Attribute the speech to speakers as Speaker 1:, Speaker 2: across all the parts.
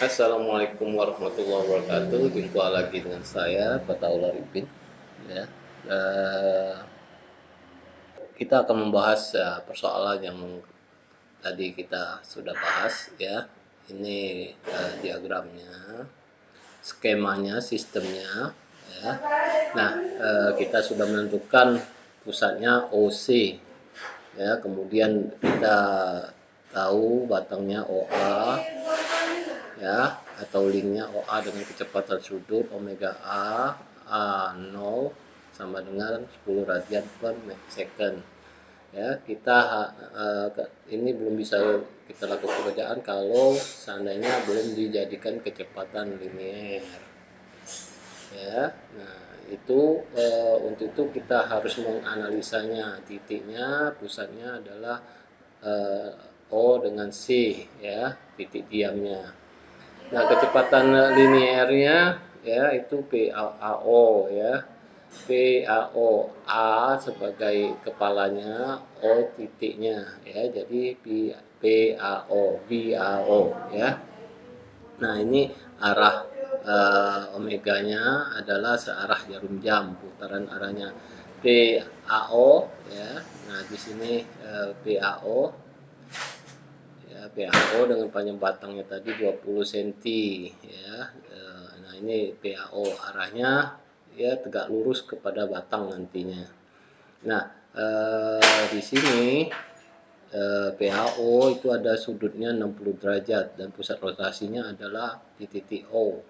Speaker 1: Assalamualaikum warahmatullahi wabarakatuh. Jumpa lagi dengan saya, Fataullah Arifin. Ya, eh, kita akan membahas persoalan yang tadi kita sudah bahas. Ya, ini diagramnya, skemanya, sistemnya. Ya, nah kita sudah menentukan pusatnya OC. Ya, kemudian kita tahu batangnya OA, ya, atau linknya OA dengan kecepatan sudut omega A 0 sama dengan 10 radian per second. Ya, kita ini belum bisa kita lakukan pekerjaan kalau seandainya belum dijadikan kecepatan linear. Ya, nah itu untuk itu kita harus menganalisanya. Titiknya, pusatnya adalah eh, O dengan C, ya, titik diamnya. Nah, kecepatan linearnya ya itu PAO, ya. PAO, A sebagai kepalanya, O titiknya, ya. Jadi PAO, BAO, ya. Nah, ini arah omeganya adalah searah jarum jam, putaran arahnya PAO, ya. Nah, di sini PAO, ya, PAO dengan panjang batangnya tadi 20 cm, ya. Nah, ini PAO arahnya ya tegak lurus kepada batang nantinya. Nah, di sini PAO itu ada sudutnya 60 derajat dan pusat rotasinya adalah di titik O,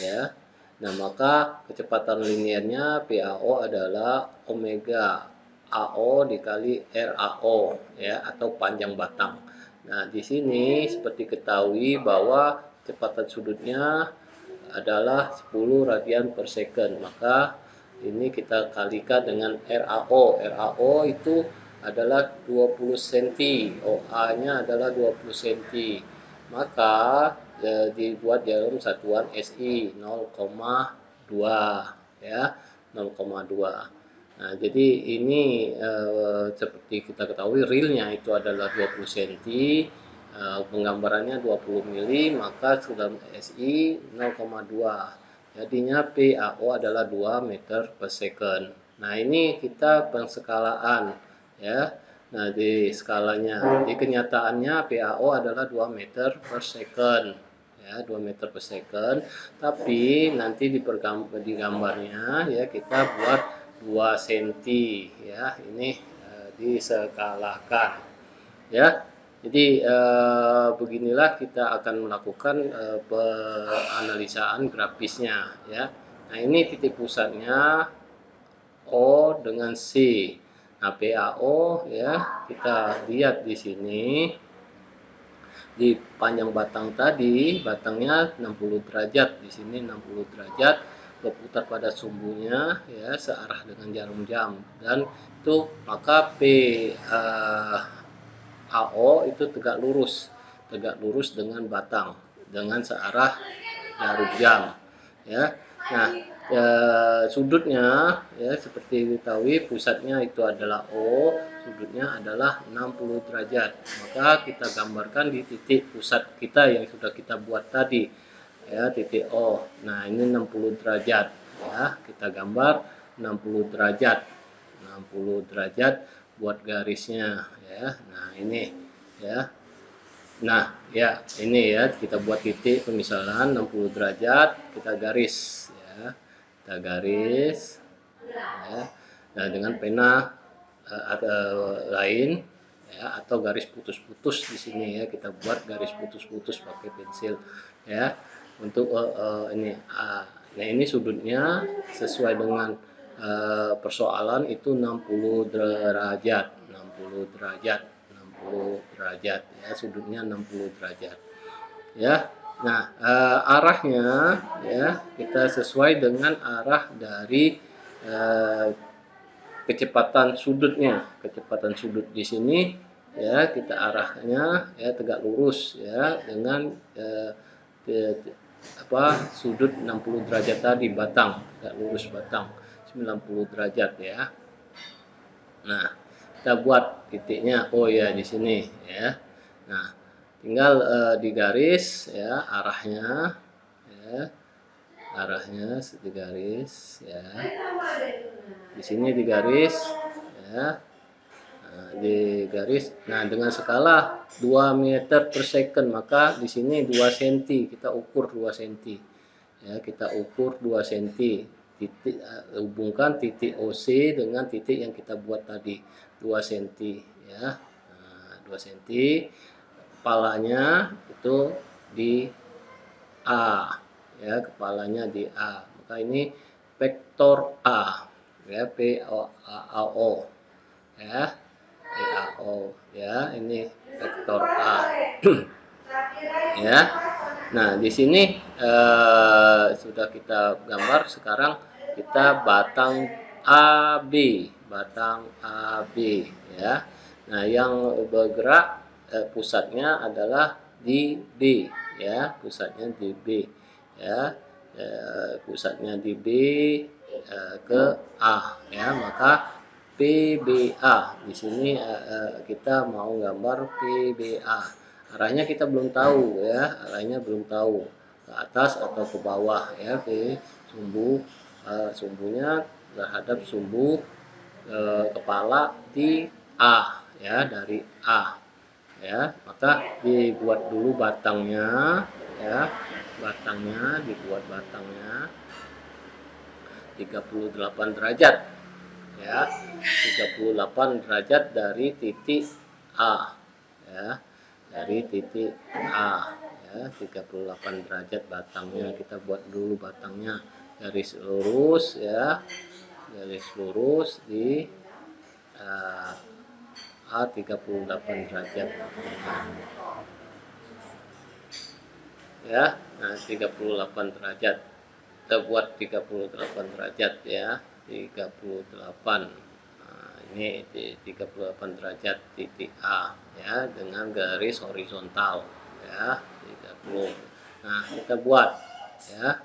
Speaker 1: ya. Nah, maka kecepatan linearnya PAO adalah omega AO dikali RAO, ya, atau panjang batang. Nah, di sini seperti ketahui bahwa kecepatan sudutnya adalah 10 radian per second. Maka ini kita kalikan dengan RAO. RAO itu adalah 20 cm, OA-nya adalah 20 cm. Maka dibuat dalam satuan SI 0,2, ya, 0,2. Nah, jadi ini seperti kita ketahui realnya itu adalah 20 cm, penggambarannya 20 mili, maka dalam SI 0,2. Jadinya PAO adalah 2 meter per second. Nah, ini kita penskalaan, ya. Nah, di skalanya, di kenyataannya PAO adalah 2 meter per second, ya, 2 meter per second. Tapi nanti di gambarnya ya kita buat 2 cm, ya. Ini diskalakan, ya. Jadi beginilah kita akan melakukan penganalisaan grafisnya, ya. Nah, ini titik pusatnya O dengan C. Nah, PAO, ya, kita lihat di sini di panjang batang tadi, batangnya 60 derajat, di sini 60 derajat berputar pada sumbunya, ya, searah dengan jarum jam, dan itu maka AO itu tegak lurus dengan batang dengan searah jarum jam, ya. Nah, sudutnya ya seperti diketahui pusatnya itu adalah O, sudutnya adalah 60 derajat. Maka kita gambarkan di titik pusat kita yang sudah kita buat tadi, ya, titik O. Nah, ini 60 derajat, ya. Kita gambar 60 derajat. 60 derajat buat garisnya, ya. Nah, ini, ya. Nah, ya, ini ya kita buat titik pemisahan 60 derajat, kita garis, ya. Kita garis, ya. Nah, dengan pena lain, ya, atau garis putus-putus di sini, ya, kita buat garis putus-putus pakai pensil, ya. Untuk ini nah, ini sudutnya sesuai dengan persoalan itu 60 derajat, 60 derajat, 60 derajat, ya, sudutnya 60 derajat, ya. Nah, arahnya ya kita sesuai dengan arah dari kecepatan sudutnya. Kecepatan sudut di sini ya kita arahnya ya tegak lurus, ya, dengan sudut 60 derajat tadi, batang tegak lurus, batang 90 derajat, ya. Nah, kita buat titiknya, oh ya, di sini, ya. Nah, tinggal digaris ya arahnya, ya arahnya digaris ya, di sini digaris ya. Nah, digaris. Nah, dengan skala 2 meter per second, maka di sini 2 cm, kita ukur 2 cm. Ya, kita ukur 2 cm. Titik hubungkan titik OC dengan titik yang kita buat tadi, 2 cm ya. Nah, 2 cm. Kepalanya itu di A. Ya, kepalanya di A. Maka ini vektor A. Ya, P O A O ya. PAO ya, ini vektor A. Ya. Nah, di sini sudah kita gambar, sekarang kita batang AB, batang AB ya. Nah, yang bergerak pusatnya adalah di B ya, pusatnya di B ya. Pusatnya di B ke A ya, maka PBA. Di sini kita mau gambar PBA. Arahnya kita belum tahu ya, arahnya belum tahu, ke atas atau ke bawah ya, ke sumbunya terhadap sumbu kepala di A ya, dari A ya. Maka dibuat dulu batangnya ya, batangnya dibuat batangnya 38 derajat ya, 38 derajat dari titik A ya, dari titik A ya, 38 derajat batangnya. Kita buat dulu batangnya, garis lurus ya, garis lurus di A 38 derajat ya. Nah, 38 derajat kita buat 38 derajat ya, 38. Nah, ini di 38 derajat titik A ya, dengan garis horizontal ya, 30. Nah, kita buat ya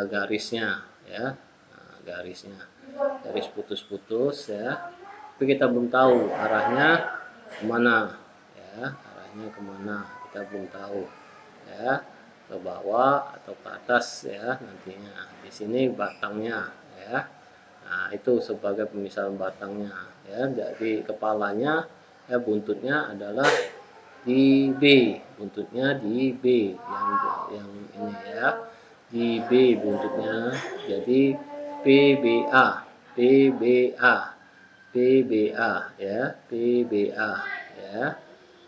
Speaker 1: garisnya ya. Nah, garisnya garis putus-putus ya, tapi kita belum tahu arahnya kemana ya, arahnya kemana kita belum tahu ya, ke bawah atau ke atas ya nantinya. Di sini batangnya ya. Nah, itu sebagai pemisahan batangnya ya. Jadi kepalanya ya, buntutnya adalah di B, buntutnya di B, yang ini ya, di B buntutnya. Jadi PBA, PBA, PBA ya, PBA ya.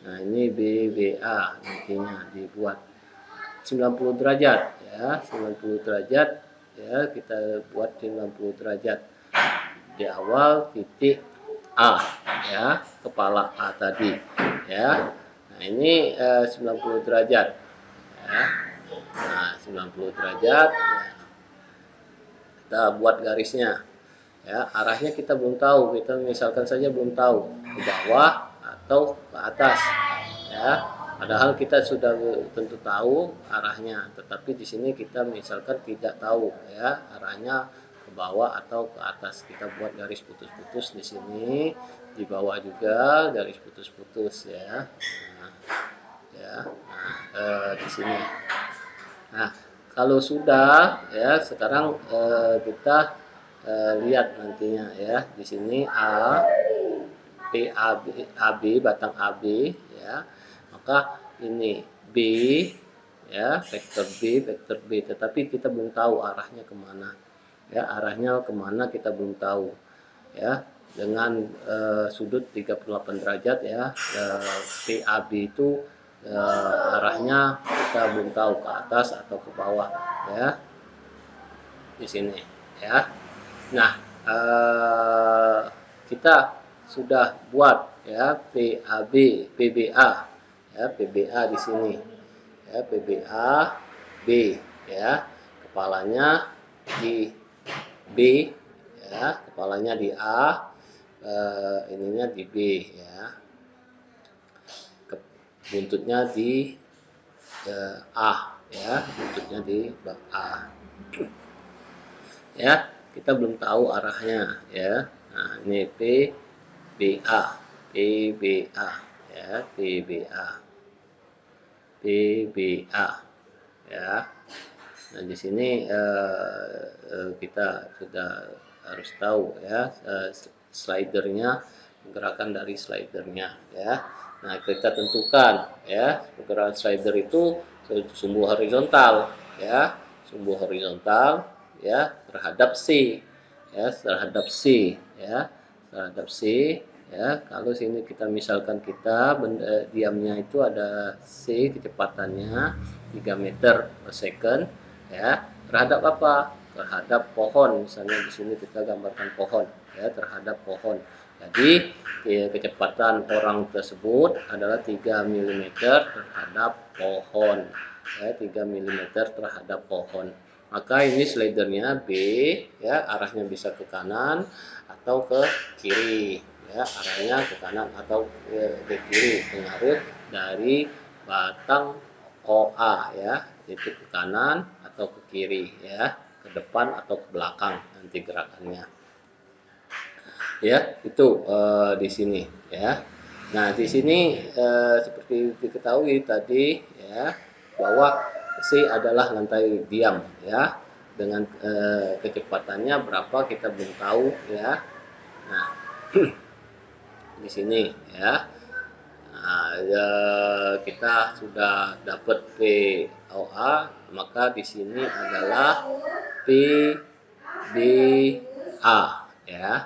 Speaker 1: Nah, ini BBA nantinya dibuat 90 derajat ya, 90 derajat ya, kita buat 90 derajat di awal titik A ya, kepala A tadi ya. Nah, ini 90 derajat ya. Nah, 90 derajat ya. Kita buat garisnya ya, arahnya kita belum tahu, kita misalkan saja belum tahu ke bawah atau ke atas ya, padahal kita sudah tentu tahu arahnya, tetapi di sini kita misalkan tidak tahu ya arahnya ke bawah atau ke atas. Kita buat garis putus-putus di sini, di bawah juga garis putus-putus ya. Nah, ya, nah, di sini. Nah, kalau sudah ya, sekarang kita lihat nantinya ya, di sini A, PAB, AB, batang AB ya. Maka ini B ya, vektor B, tetapi kita belum tahu arahnya kemana ya, arahnya kemana kita belum tahu ya. Dengan sudut 38 derajat ya, PAB itu arahnya kita belum tahu, ke atas atau ke bawah ya, di sini ya. Nah, kita sudah buat ya PAB, PBA ya, PBA di sini ya, PBA B ya, kepalanya di B ya, kepalanya di A, ininya di B ya, buntutnya di A ya, buntutnya di A ya. Kita belum tahu arahnya ya. Nah, ini PBA, PBA ya, PBA PBA ya. Nah, di sini kita sudah harus tahu ya slidernya, gerakan dari slidernya ya. Nah, kita tentukan ya gerakan slider itu sumbu horizontal ya, sumbu horizontal ya terhadap C ya, terhadap C ya, terhadap C ya. Kalau sini kita misalkan diamnya itu ada C, kecepatannya 3 meter per second ya, terhadap apa? Terhadap pohon. Misalnya di sini kita gambarkan pohon ya, terhadap pohon. Jadi kecepatan orang tersebut adalah 3 mm terhadap pohon ya, 3 mm terhadap pohon. Maka ini slidernya B ya, arahnya bisa ke kanan atau ke kiri ya, arahnya ke kanan atau ke kiri, pengaruh dari batang OA ya, itu ke kanan atau ke kiri ya, ke depan atau ke belakang nanti gerakannya ya. Itu di sini ya. Nah, di sini seperti diketahui tadi ya, bahwa C adalah lantai diam ya, dengan kecepatannya berapa kita belum tahu ya. Nah, di sini ya. Nah, kita sudah dapat POA, maka di sini adalah PBA ya.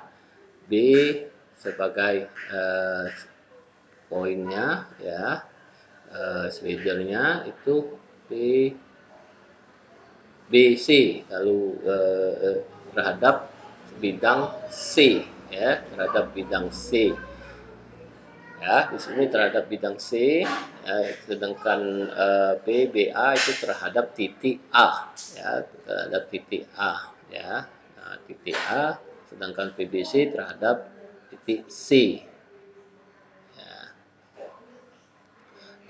Speaker 1: B sebagai poinnya ya, slidernya itu BC kalau terhadap bidang C ya, terhadap bidang C ya. Di sini terhadap bidang C ya, sedangkan PBA itu terhadap titik A ya, terhadap titik A ya. Nah, titik A, sedangkan PBC terhadap titik C ya.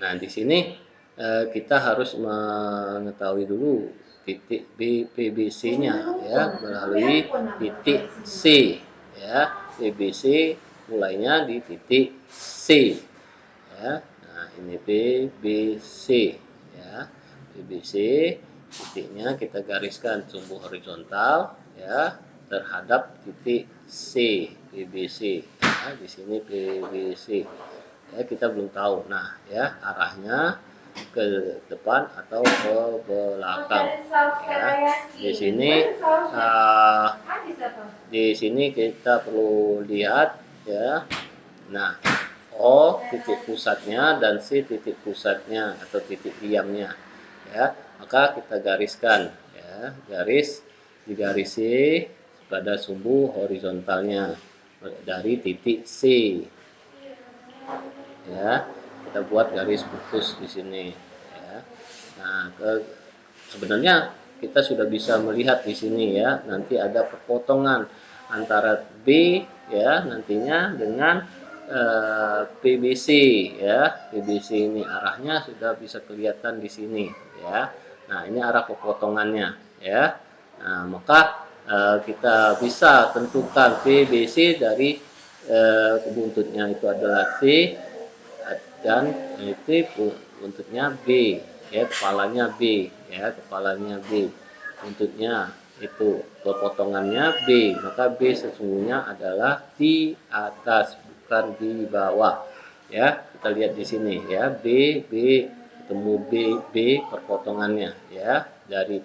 Speaker 1: Nah, di sini kita harus mengetahui dulu titik PBC-nya ya, melalui titik C ya. PBC mulainya di titik C ya. Nah, ini BBC ya. BBC titiknya kita gariskan sumbu horizontal ya terhadap titik C, BBC ya. Di sini BBC ya, kita belum tahu. Nah ya, arahnya ke depan atau ke belakang ya. Di sini kita perlu lihat ya. Nah, O titik pusatnya dan C titik pusatnya atau titik diamnya ya, maka kita gariskan ya, digarisi pada sumbu horizontalnya dari titik C ya. Kita buat garis putus di sini ya. Nah, sebenarnya kita sudah bisa melihat di sini ya, nanti ada perpotongan antara B ya nantinya dengan PBC ya. PBC ini arahnya sudah bisa kelihatan di sini ya. Nah, ini arah pepotongannya ya. Nah, maka kita bisa tentukan PBC dari buntutnya itu adalah C dan itu buntutnya B ya, kepalanya B ya, kepalanya B, buntutnya itu pepotongannya B, maka B sesungguhnya adalah di atas bukan di bawah ya. Kita lihat di sini ya, B ketemu B perpotongannya ya, dari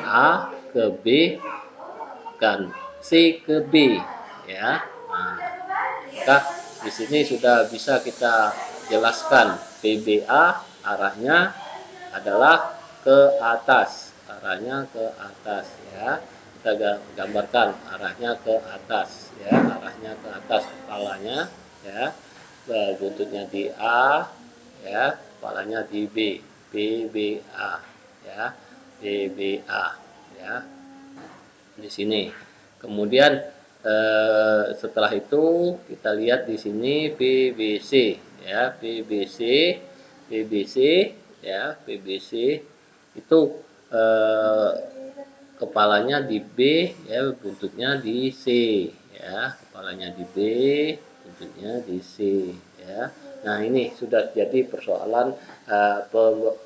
Speaker 1: A ke B dan C ke B ya. Nah, maka di sini sudah bisa kita jelaskan PBA arahnya adalah ke atas, arahnya ke atas ya. Kita gambarkan arahnya ke atas ya, arahnya ke atas, kepalanya ya, buntutnya di A ya, kepalanya di B, PBA ya, PBA ya di sini. Kemudian setelah itu kita lihat di sini PBC ya, PBC ya, PBC itu kepalanya di B ya, buntutnya di C ya, kepalanya di B, buntutnya di C ya. Nah, ini sudah jadi persoalan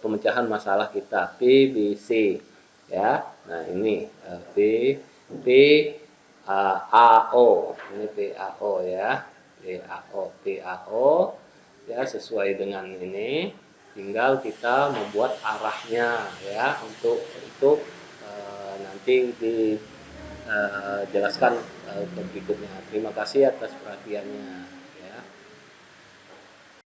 Speaker 1: pemecahan masalah kita PBC ya. Nah, ini P P AO. Ini PAO ya. PAO ya, sesuai dengan ini. Tinggal kita membuat arahnya ya untuk nanti dijelaskan ke berikutnya. Terima kasih atas perhatiannya.